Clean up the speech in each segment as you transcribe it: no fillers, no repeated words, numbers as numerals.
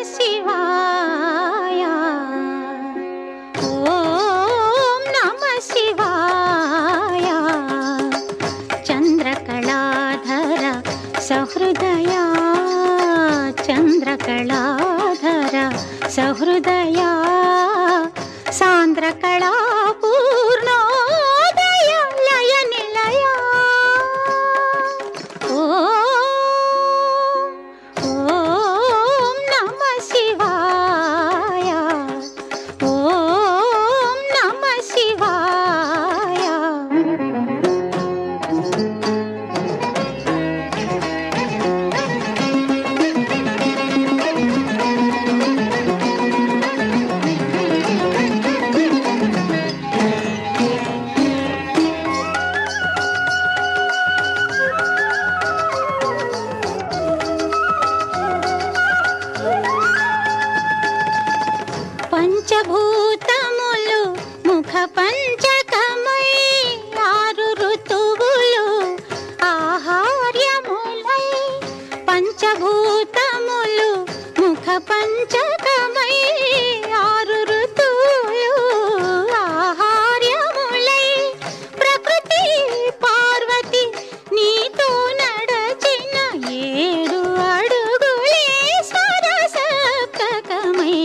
శివాయ ఓం నమః శివాయ చంద్రకళాధర సహృదయ చంద్రకళాధర సహృదయ సాంద్రకళా పూర్ణోదయ లయ నిలయ ఓం నమః శివాయ ఓం నమః శివాయ పంచభూతములు ముఖ పంచకమై ఆరు ఋతువులు ఆహార్యములై పంచభూతములు ముఖ పంచకమై ఆరు ఋతువులు ఆహార్యములై ప్రకృతి పార్వతి నీతో నడచిన 7 అడుగులే సరసప్తకమై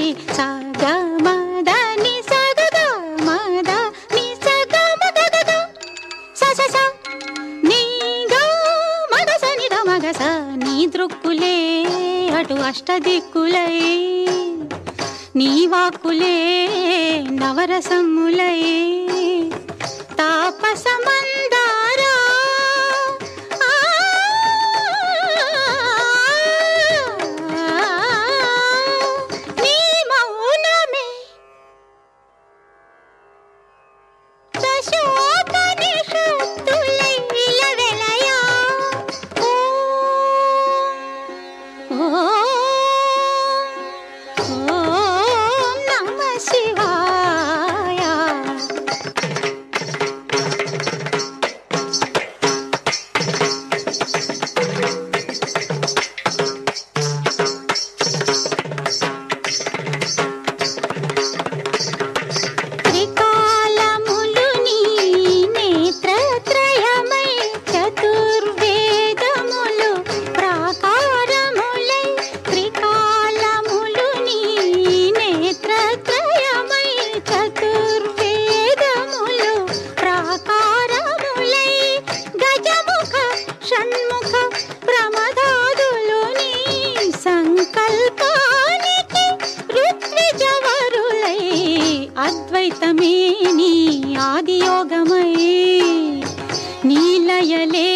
నీ దృక్కులే అటు అష్టదిక్కులై నీ వాక్కులే నవరసములై తాపసమందారా నీ మౌనమే దశోపనిషత్తులై ఇలవెలయా ఓం నమః శివాయ త్రికాలములు నీ నేత్రత్రయమై చతుర్వేదములు ప్రాకారములై త్రికాలములు నీ నేత్రత్రయమై చతుర్వేదములు ప్రాకారములై గజముఖ షణ్ముఖ ప్రమదాదులు నీ సంకల్పానికి ఋత్విజవరులై అద్వైతమే నీ ఆదియోగమై నీలయలే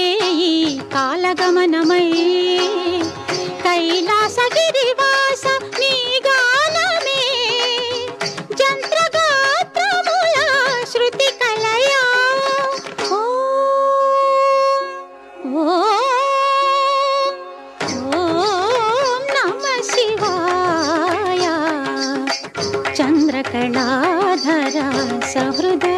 ఈ కాలగమనమై కైలాసగిరివాస నీ గానమే జంత్రగాత్రముల శృతి కలయా ఓం నమః శివాయ చంద్రకళాధర సహృదయ